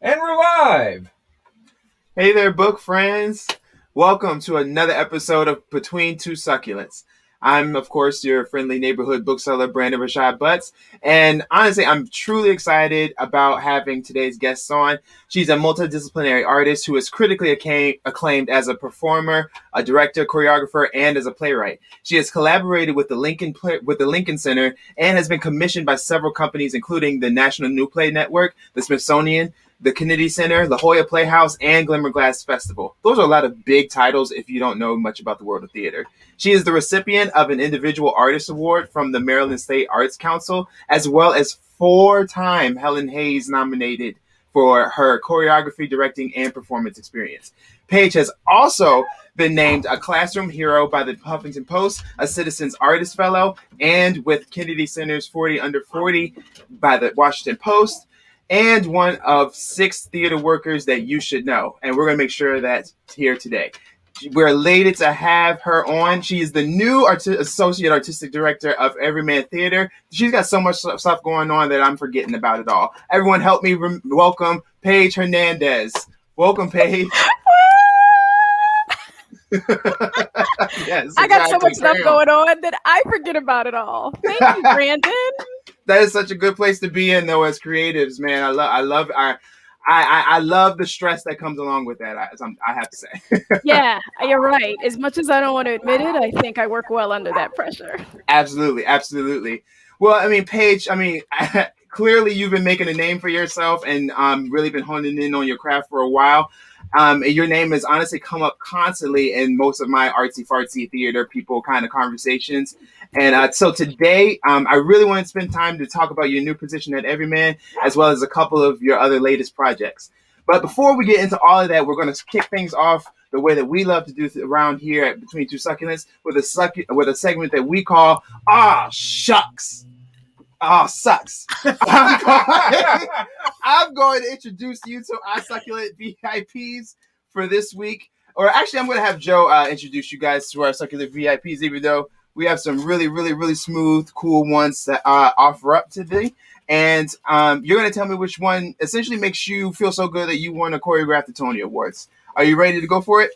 And we're live! Hey there, book friends. Welcome to another episode of Between Two Succulents. I'm, of course, your friendly neighborhood bookseller, Brandon Rashad Butts. And honestly, I'm truly excited about having today's guest on. She's a multidisciplinary artist who is critically acclaimed as a performer, a director, choreographer, and as a playwright. She has collaborated with the Lincoln Center and has been commissioned by several companies, including the National New Play Network, the Smithsonian, the Kennedy Center, La Jolla Playhouse, and Glimmer Glass Festival. Those are a lot of big titles if you don't know much about the world of theater. She is the recipient of an Individual Artist Award from the Maryland State Arts Council, as well as 4-time Helen Hayes nominated for her choreography, directing, and performance experience. Paige has also been named a classroom hero by the Huffington Post, a Citizens Artist Fellow, and with Kennedy Center's 40 Under 40 by the Washington Post, and one of 6 theater workers that you should know. And we're going to make sure that's here today. We're elated to have her on. She is the new Associate Artistic Director of Everyman Theatre. She's got so much stuff going on that I'm forgetting about it all. Everyone help me welcome Paige Hernandez. Welcome, Paige. Yes, I got so much stuff going on that I forget about it all. Thank you, Brandon. That is such a good place to be in, though, as creatives, man. I love the stress that comes along with that. I have to say. Yeah, you're right. As much as I don't want to admit it, I think I work well under that pressure. Absolutely. Well, I mean, Paige, clearly you've been making a name for yourself and really been honing in on your craft for a while. Your name has honestly come up constantly in most of my artsy-fartsy theater people kind of conversations. And so today, I really want to spend time to talk about your new position at Everyman, as well as a couple of your other latest projects. But before we get into all of that, we're going to kick things off the way that we love to do around here at Between Two Succulents with a segment that we call "Ah Shucks." Oh, sucks. I'm going to introduce you to our succulent VIPs for this week. Or actually, I'm going to have Joe introduce you guys to our succulent VIPs, even though we have some really smooth, cool ones that offer up today. And you're going to tell me which one essentially makes you feel so good that you want to choreograph the Tony Awards. Are you ready to go for it?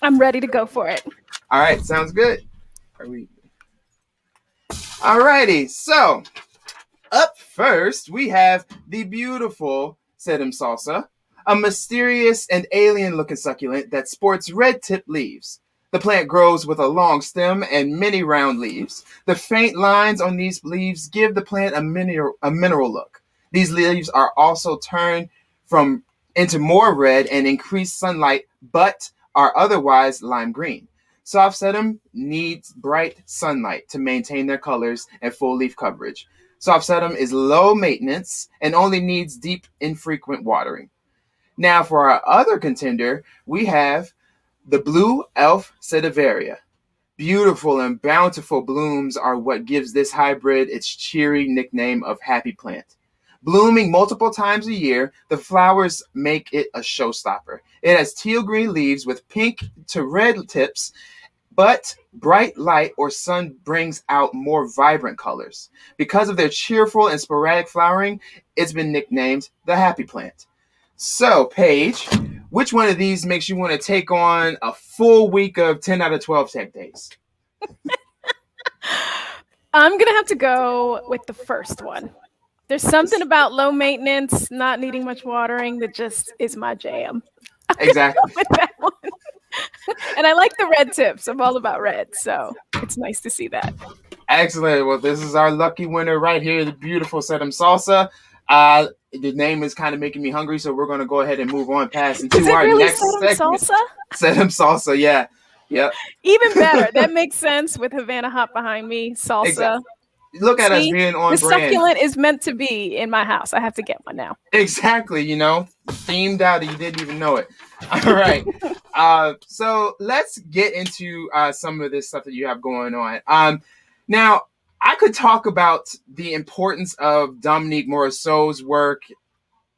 I'm ready to go for it. All right, sounds good. All righty, so up first, we have the beautiful sedum salsa, a mysterious and alien-looking succulent that sports red-tipped leaves. The plant grows with a long stem and many round leaves. The faint lines on these leaves give the plant a mineral look. These leaves are also turned into more red and increased sunlight, but are otherwise lime green. Soft sedum needs bright sunlight to maintain their colors and full leaf coverage. Soft sedum is low maintenance and only needs deep, infrequent watering. Now for our other contender, we have the blue elf sedivaria. Beautiful and bountiful blooms are what gives this hybrid its cheery nickname of happy plant. Blooming multiple times a year, the flowers make it a showstopper. It has teal green leaves with pink to red tips, but bright light or sun brings out more vibrant colors. Because of their cheerful and sporadic flowering, it's been nicknamed the happy plant. So, Paige, which one of these makes you want to take on a full week of 10 out of 12 tech days? I'm going to have to go with the first one. There's something about low maintenance, not needing much watering that just is my jam. Exactly. With that one. And I like the red tips. I'm all about red, so it's nice to see that. Excellent. Well, this is our lucky winner right here, the beautiful sedum salsa. The name is kind of making me hungry, so we're going to go ahead and move on past into our really next sedum segment. Salsa? Sedum salsa, yeah. Yep. Even better. That makes sense with Havana Hot behind me, salsa. Exactly. Look at us being on the brand. Succulent is meant to be in my house. I have to get one now. Exactly, themed out and you didn't even know it. All right. So let's get into some of this stuff that you have going on. Now, I could talk about the importance of Dominque Morisseau's work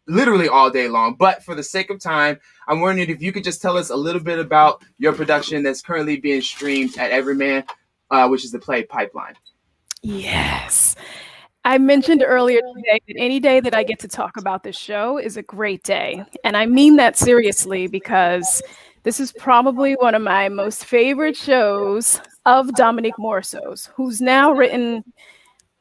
literally all day long, but for the sake of time, I'm wondering if you could just tell us a little bit about your production that's currently being streamed at Everyman, which is the play Pipeline. Yes. I mentioned earlier today that any day that I get to talk about this show is a great day. And I mean that seriously because this is probably one of my most favorite shows of Dominque Morisseau's, who's now written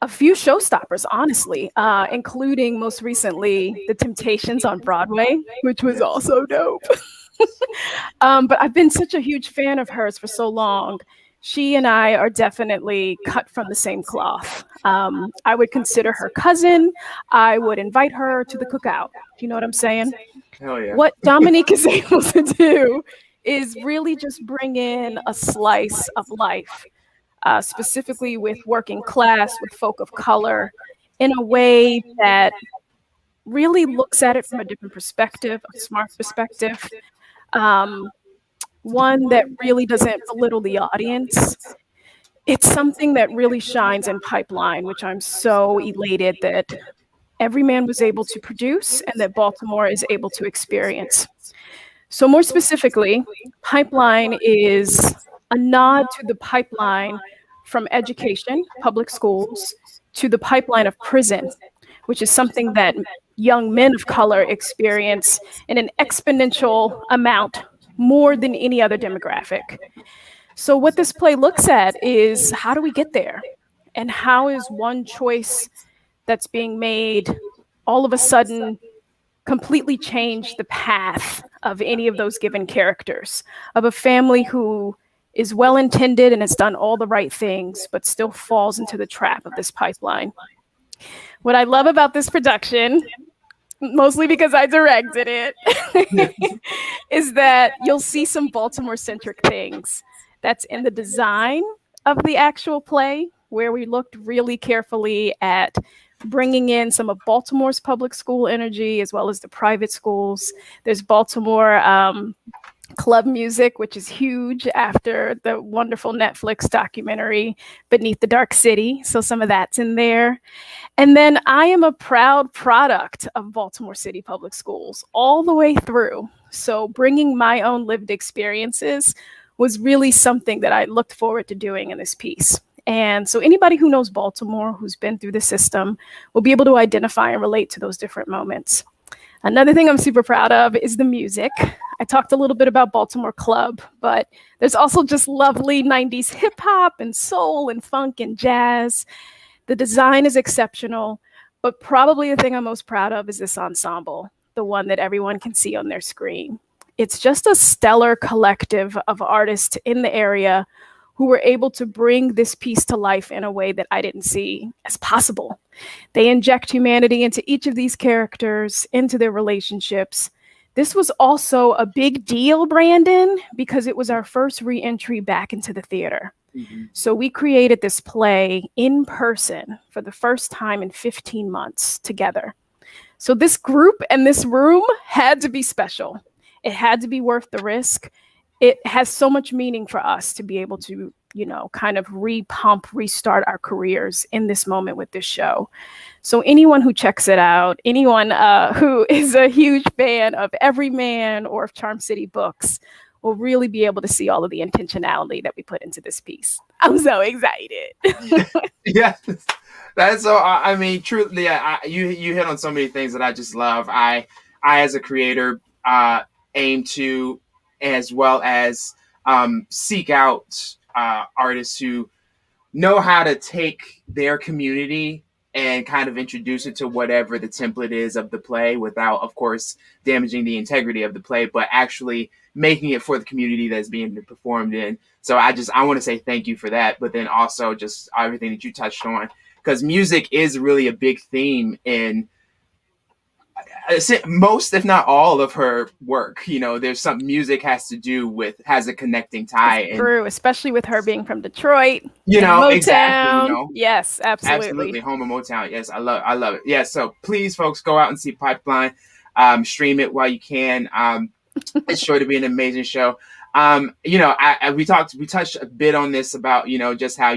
a few showstoppers, honestly, including most recently The Temptations on Broadway, which was Yes. also dope. But I've been such a huge fan of hers for so long. She and I are definitely cut from the same cloth. I would consider her cousin. I would invite her to the cookout. Do you know what I'm saying? Hell yeah. What Dominque is able to do is really just bring in a slice of life, specifically with working class, with folk of color, in a way that really looks at it from a different perspective, a smart perspective. Um, One that really doesn't belittle the audience. It's something that really shines in Pipeline, which I'm so elated that Everyman was able to produce and that Baltimore is able to experience. So, more specifically, Pipeline is a nod to the pipeline from education, public schools, to the pipeline of prison, which is something that young men of color experience in an exponential amount more than any other demographic. So, what this play looks at is how do we get there? And how is one choice that's being made all of a sudden completely change the path of any of those given characters, of a family who is well intended and has done all the right things, but still falls into the trap of this pipeline. What I love about this production, mostly because I directed it, is that you'll see some Baltimore centric things. That's in the design of the actual play, where we looked really carefully at bringing in some of Baltimore's public school energy as well as the private schools. There's Baltimore club music, which is huge after the wonderful Netflix documentary Beneath the Dark City. So some of that's in there. And then I am a proud product of Baltimore City Public Schools all the way through. So bringing my own lived experiences was really something that I looked forward to doing in this piece. And so anybody who knows Baltimore, who's been through the system, will be able to identify and relate to those different moments. Another thing I'm super proud of is the music. I talked a little bit about Baltimore Club, but there's also just lovely 90s hip hop and soul and funk and jazz. The design is exceptional, but probably the thing I'm most proud of is this ensemble, the one that everyone can see on their screen. It's just a stellar collective of artists in the area who were able to bring this piece to life in a way that I didn't see as possible. They inject humanity into each of these characters, into their relationships. This was also a big deal, Brandon, because it was our first re-entry back into the theater. Mm-hmm. So we created this play in person for the first time in 15 months together. So this group and this room had to be special. It had to be worth the risk. It has so much meaning for us to be able to, kind of restart our careers in this moment with this show. So anyone who checks it out, anyone who is a huge fan of Everyman or of Charm City books, will really be able to see all of the intentionality that we put into this piece. I'm so excited. Yes, that's so. I mean, truly, you hit on so many things that I just love. I as a creator, aim to, as well as seek out artists who know how to take their community and kind of introduce it to whatever the template is of the play without, of course, damaging the integrity of the play, but actually making it for the community that's being performed in. So I want to say thank you for that, but then also just everything that you touched on, because music is really a big theme in most, if not all, of her work. There's some music has a connecting tie. It's true, especially with her being from Detroit. Motown. Exactly. Yes, absolutely, home of Motown. Yes, I love it. Yeah, so please, folks, go out and see Pipeline. Stream it while you can. It's sure to be an amazing show. We touched a bit on this about just how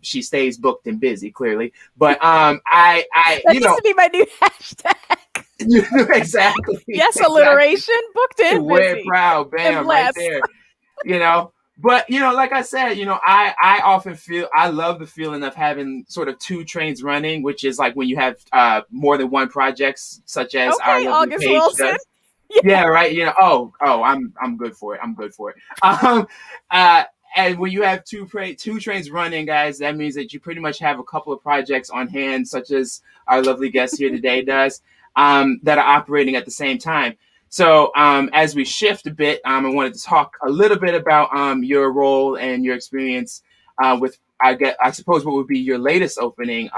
she stays booked and busy, clearly. But that used to be my new hashtag. Exactly. Yes, alliteration. Booked and busy. We're proud. Bam, right there. But like I said, I often feel I love the feeling of having sort of two trains running, which is like when you have more than one projects, such as our Okay, lovely August Paige Wilson. does. Yeah, right. Oh, I'm good for it. I'm good for it. Um, uh, and when you have two trains running, guys, that means that you pretty much have a couple of projects on hand, such as our lovely guest here today does, that are operating at the same time. So, as we shift a bit, I wanted to talk a little bit about your role and your experience with, I suppose, what would be your latest opening,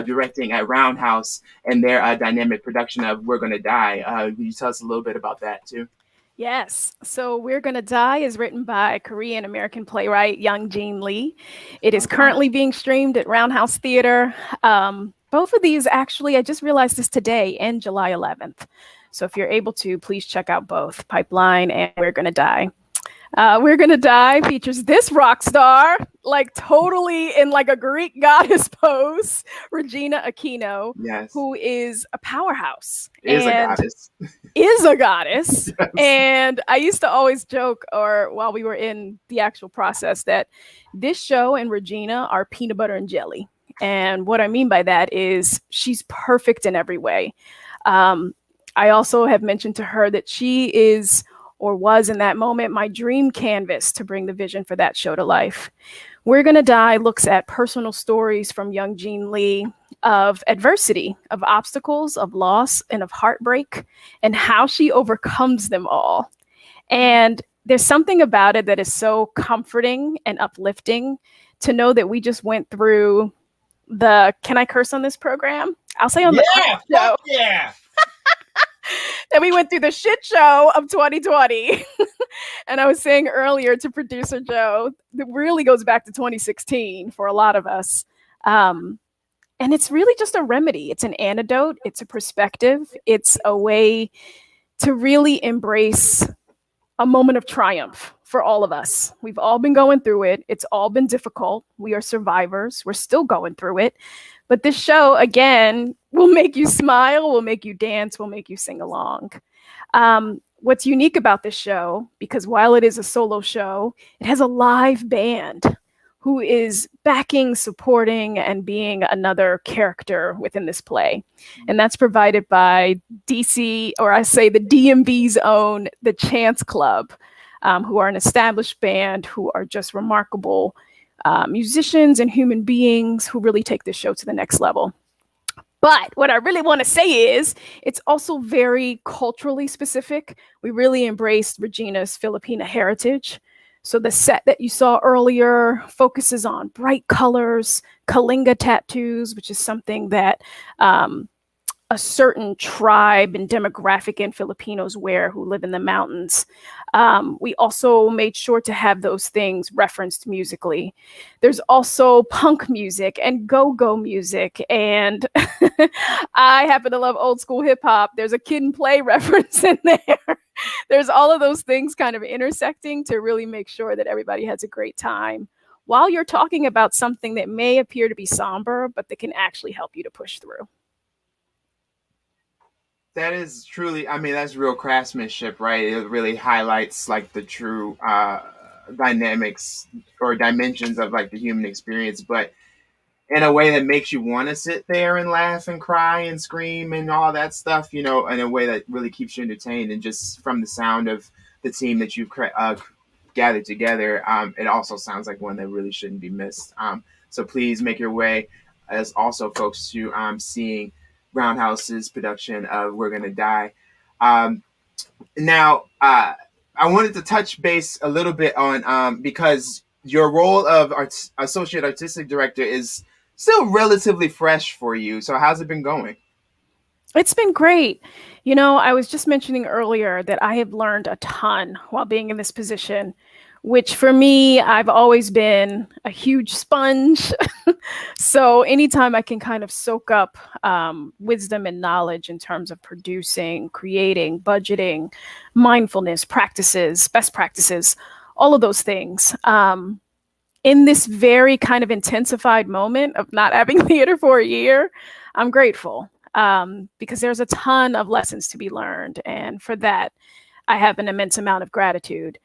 directing at Roundhouse and their dynamic production of "We're Gonna Die." Can you tell us a little bit about that too? Yes. So We're Gonna Die is written by Korean American playwright Young Jin Lee. It is Okay. currently being streamed at Roundhouse Theatre. Both of these, actually, I just realized this today, and July 11th. So if you're able to, please check out both Pipeline and We're Gonna Die. We're Gonna Die features this rock star, like totally in like a Greek goddess pose, Regina Aquino, Yes, who is a powerhouse is a and goddess. is a goddess. Yes. And I used to always joke, or while we were in the actual process, that this show and Regina are peanut butter and jelly. And what I mean by that is she's perfect in every way. Um, I also have mentioned to her that she is, or was in that moment, my dream canvas to bring the vision for that show to life. We're Gonna Die looks at personal stories from young Jean Lee of adversity, of obstacles, of loss, and of heartbreak, and how she overcomes them all. And there's something about it that is so comforting and uplifting to know that we just went through the, can I curse on this program? I'll say on the Yeah, show fuck yeah. that we went through the shit show of 2020. And I was saying earlier to producer Joe, that really goes back to 2016 for a lot of us. And it's really just a remedy. It's an antidote. It's a perspective. It's a way to really embrace a moment of triumph for all of us. We've all been going through it. It's all been difficult. We are survivors. We're still going through it. But this show, again, will make you smile, will make you dance, will make you sing along. What's unique about this show, because while it is a solo show, it has a live band who is backing, supporting, and being another character within this play. And that's provided by DC, or I say the DMV's own, the Chance Club, who are an established band who are just remarkable musicians and human beings who really take this show to the next level. But what I really want to say is it's also very culturally specific. We really embraced Regina's Filipina heritage. So the set that you saw earlier focuses on bright colors, kalinga tattoos, which is something that a certain tribe and demographic in Filipinos wear who live in the mountains. We also made sure to have those things referenced musically. There's also punk music and go-go music, and I happen to love old school hip hop. There's a Kid and Play reference in there. There's all of those things kind of intersecting to really make sure that everybody has a great time while you're talking about something that may appear to be somber, but that can actually help you to push through. That is truly, I mean, that's real craftsmanship, right? It really highlights like the true dynamics or dimensions of like the human experience, but in a way that makes you want to sit there and laugh and cry and scream and all that stuff, in a way that really keeps you entertained. And just from the sound of the team that you've gathered together, it also sounds like one that really shouldn't be missed. So please make your way, as also folks, to seeing Roundhouse's production of "We're Gonna Die." Now, I wanted to touch base a little bit on because your role of associate artistic director is still relatively fresh for you. So how's it been going? It's been great. I was just mentioning earlier that I have learned a ton while being in this position, which for me, I've always been a huge sponge. So anytime I can kind of soak up wisdom and knowledge in terms of producing, creating, budgeting, mindfulness practices, best practices, all of those things. In this very kind of intensified moment of not having theater for a year, I'm grateful because there's a ton of lessons to be learned. And for that, I have an immense amount of gratitude.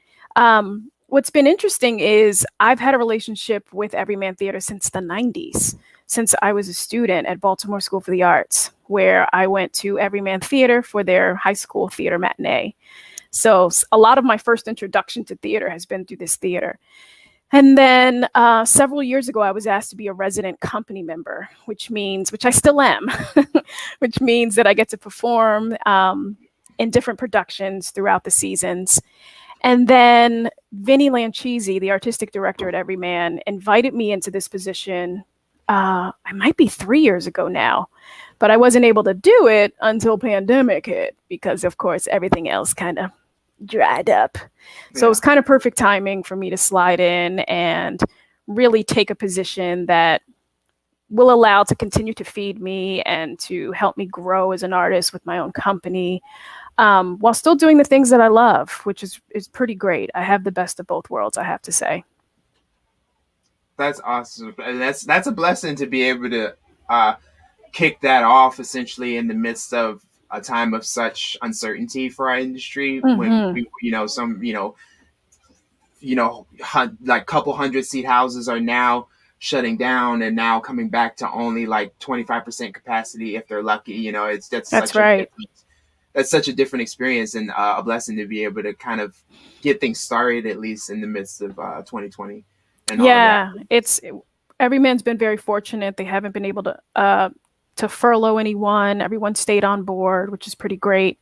what's been interesting is I've had a relationship with Everyman Theatre since the 90s, since I was a student at Baltimore School for the Arts, where I went to Everyman Theatre for their high school theater matinee. So a lot of my first introduction to theater has been through this theater. And then several years ago, I was asked to be a resident company member, which I still am, which means that I get to perform in different productions throughout the seasons. And then Vinny Lancisi, the artistic director at Everyman, invited me into this position. I might be 3 years ago now, but I wasn't able to do it until pandemic hit because, of course, everything else kind of dried up. So it was kind of perfect timing for me to slide in and really take a position that will allow to continue to feed me and to help me grow as an artist with my own company, while still doing the things that I love, which is pretty great. I have the best of both worlds, I have to say. That's awesome. And that's a blessing to be able to kick that off essentially in the midst of a time of such uncertainty for our industry, when like couple 100-seat houses are now shutting down and now coming back to only like 25% capacity if they're lucky. That's right. That's such a different experience, and a blessing to be able to kind of get things started at least in the midst of 2020. And yeah, Everyman's been very fortunate. They haven't been able to furlough anyone. Everyone stayed on board, which is pretty great.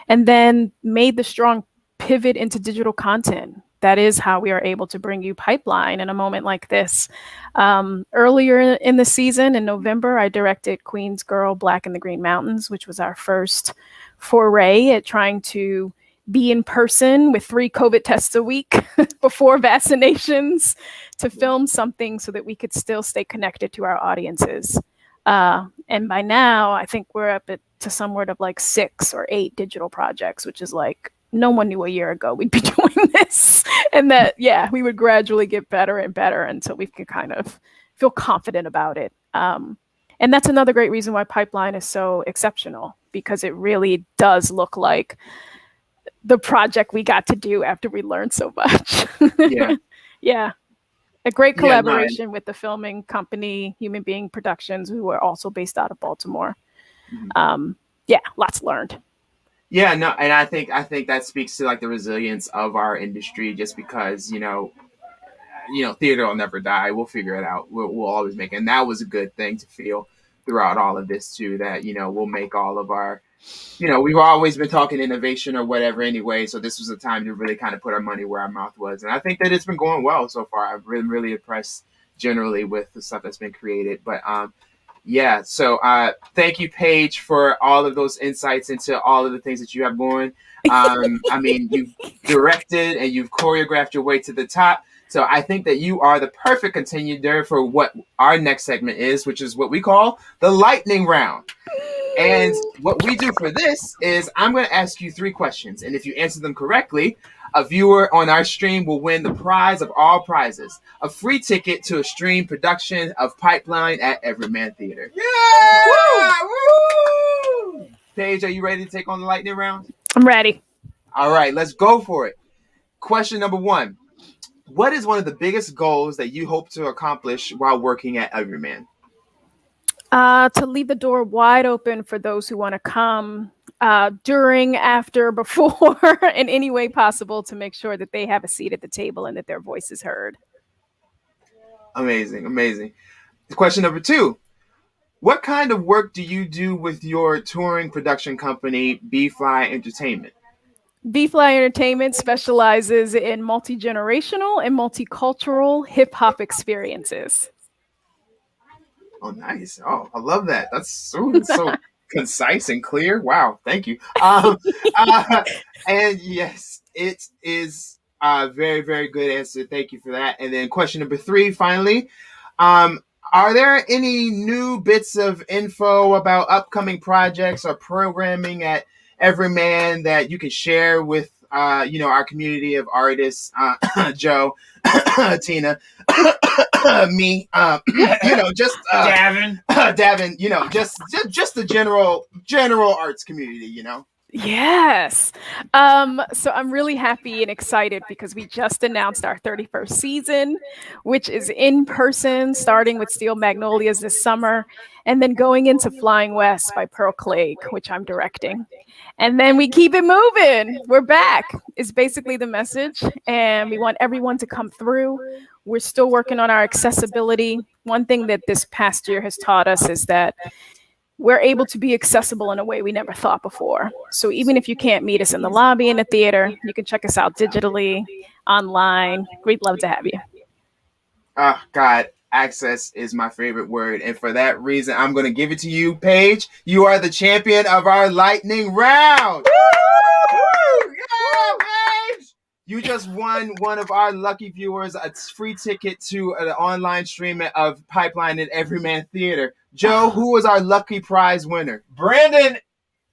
And then made the strong pivot into digital content. That is how we are able to bring you Pipeline in a moment like this. Earlier in the season, in November, I directed Queen's Girl, Black in the Green Mountains, which was our first foray at trying to be in person with 3 COVID tests a week before vaccinations to film something so that we could still stay connected to our audiences. And by now, I think we're up to somewhere of like 6 or 8 digital projects, which is like, no one knew a year ago we'd be doing this. And that, we would gradually get better and better until we could kind of feel confident about it. And that's another great reason why Pipeline is so exceptional, because it really does look like the project we got to do after we learned so much. Yeah. A great collaboration with the filming company, Human Being Productions, who are also based out of Baltimore. Lots learned. Yeah, no, and I think that speaks to like the resilience of our industry, just because theater will never die. We'll figure it out. We'll always make it. And that was a good thing to feel throughout all of this too, that we'll make all of our we've always been talking innovation or whatever anyway, so this was a time to really kind of put our money where our mouth was. And I think that it's been going well so far. I've been really impressed generally with the stuff that's been created. But so thank you, Paige, for all of those insights into all of the things that you have going. I mean, you've directed and you've choreographed your way to the top. So I think that you are the perfect continuer for what our next segment is, which is what we call the lightning round. And what we do for this is I'm going to ask you 3 questions. And if you answer them correctly, a viewer on our stream will win the prize of all prizes, a free ticket to a stream production of Pipeline at Everyman Theatre. Yeah! Woo! Paige, are you ready to take on the lightning round? I'm ready. All right, let's go for it. Question number 1. What is one of the biggest goals that you hope to accomplish while working at Everyman? To leave the door wide open for those who want to come during, after, before, in any way possible, to make sure that they have a seat at the table and that their voice is heard. Amazing. Question number 2. What kind of work do you do with your touring production company, BFLY Entertainment? BFLY Entertainment specializes in multigenerational and multicultural hip-hop experiences. Oh, nice. Oh, I love that. That's so concise and clear. Wow. Thank you. And yes, it is a very, very good answer. Thank you for that. And then question number 3, finally, are there any new bits of info about upcoming projects or programming at Everyman that you can share with our community of artists, Joe, Tina, me, just Davin, just the general arts community, Yes. So I'm really happy and excited because we just announced our 31st season, which is in person, starting with Steel Magnolias this summer, and then going into Flying West by Pearl Clegg, which I'm directing. And then we keep it moving. We're back, is basically the message. And we want everyone to come through. We're still working on our accessibility. One thing that this past year has taught us is that we're able to be accessible in a way we never thought before. So even if you can't meet us in the lobby in the theater, you can check us out digitally, online. We'd love to have you. Oh, God, access is my favorite word. And for that reason, I'm going to give it to you, Paige. You are the champion of our lightning round. Woo! Yeah, Paige! You just won one of our lucky viewers a free ticket to an online streaming of Pipeline and Everyman Theatre. Joe, who was our lucky prize winner? Brandon,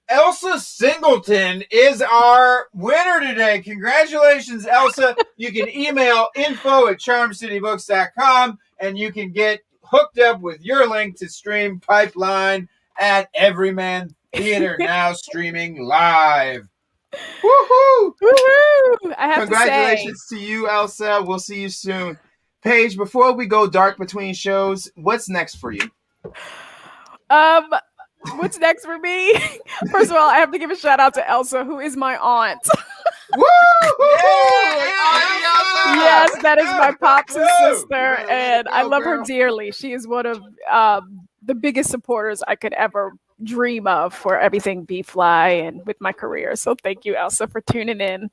Elsa Singleton is our winner today. Congratulations, Elsa. You can email info@charmcitybooks.com and you can get hooked up with your link to stream Pipeline at Everyman Theatre, now streaming live. Woohoo! Woohoo! I have Congratulations to you, Elsa. We'll see you soon. Paige, before we go dark between shows, what's next for you? What's next for me? First of all, I have to give a shout out to Elsa, who is my aunt. Woo! Yes, that is my pops' sister, and I love her dearly. She is one of the biggest supporters I could ever dream of for everything BFLY and with my career. So thank you, Elsa, for tuning in.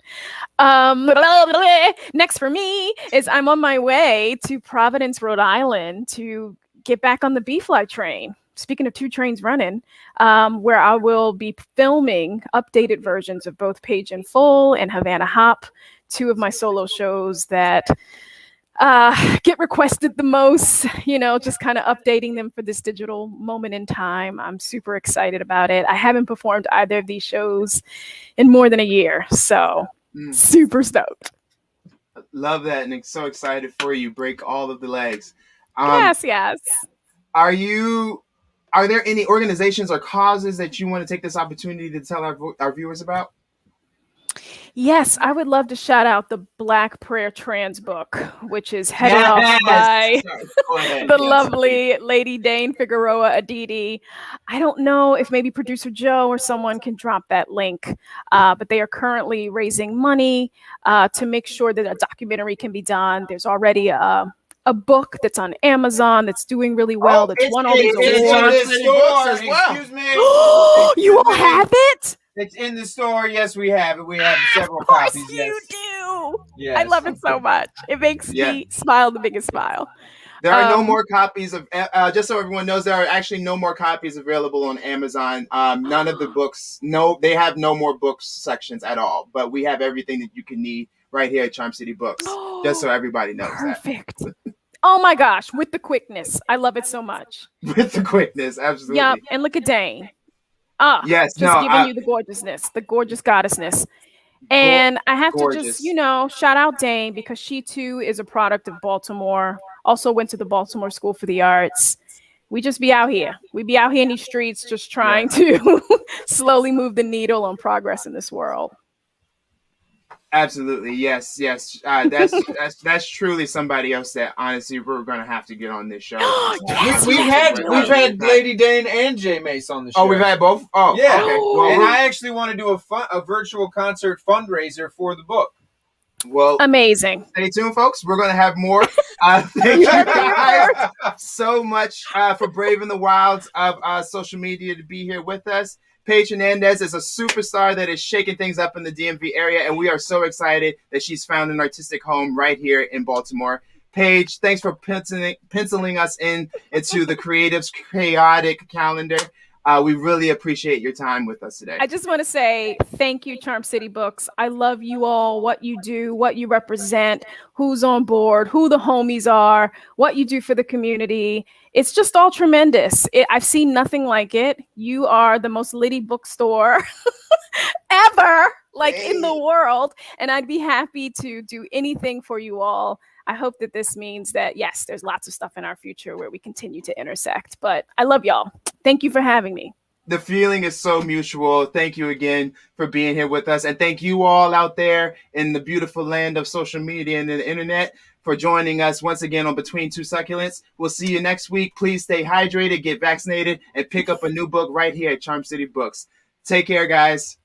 Next for me is I'm on my way to Providence, Rhode Island to get back on the BFLY train. Speaking of two trains running, where I will be filming updated versions of both Paige in Full and Havana Hop, two of my solo shows that get requested the most, just kind of updating them for this digital moment in time. I'm super excited about it. I haven't performed either of these shows in more than a year, so super stoked. Love that, and so excited for you. Break all of the legs. Yes. Are there any organizations or causes that you want to take this opportunity to tell our viewers about? Yes, I would love to shout out the Black Prayer Trans book, which is headed off by the lovely Lady Dane Figueroa Aditi. I don't know if maybe producer Joe or someone can drop that link, but they are currently raising money to make sure that a documentary can be done. There's already a book that's on Amazon that's doing really well. That's won all these awards. It's in the store as well. Excuse me. You all have it? It's in the store. Yes, we have it. We have several copies. copies. You do. Yes. I love it so much. It makes me smile the biggest smile. There are no more copies of, just so everyone knows, there are actually no more copies available on Amazon. None of the books, they have no more books sections at all. But we have everything that you can need right here at Charm City Books, just so everybody knows Perfect. Oh my gosh, with the quickness. I love it so much. With the quickness, absolutely. Yep, and look at Dane. Yes, giving you the gorgeousness, the gorgeous goddessness. And I have to just, shout out Dane because she too is a product of Baltimore. Also went to the Baltimore School for the Arts. We just be out here. We be out here in these streets just trying to slowly move the needle on progress in this world. Absolutely, yes. That's truly somebody else that honestly we're gonna have to get on this show. We've had Lady Dane and Jay Mace on the show. Oh, we've had both. Oh, yeah. Okay. Well, and I actually want to do a virtual concert fundraiser for the book. Well, amazing. Stay tuned, folks. We're gonna have more. Thank you guys so much for braving the wilds of social media to be here with us. Paige Hernandez is a superstar that is shaking things up in the DMV area, and we are so excited that she's found an artistic home right here in Baltimore. Paige, thanks for penciling us into the Creatives Chaotic calendar. We really appreciate your time with us today. I just want to say thank you, Charm City Books. I love you all, what you do, what you represent, who's on board, who the homies are, what you do for the community. It's just all tremendous. I've seen nothing like it. You are the most litty bookstore ever, in the world. And I'd be happy to do anything for you all. I hope that this means that, yes, there's lots of stuff in our future where we continue to intersect. But I love y'all. Thank you for having me. The feeling is so mutual. Thank you again for being here with us. And thank you all out there in the beautiful land of social media and the internet for joining us once again on Between Two Succulents. We'll see you next week. Please stay hydrated, get vaccinated, and pick up a new book right here at Charm City Books. Take care, guys.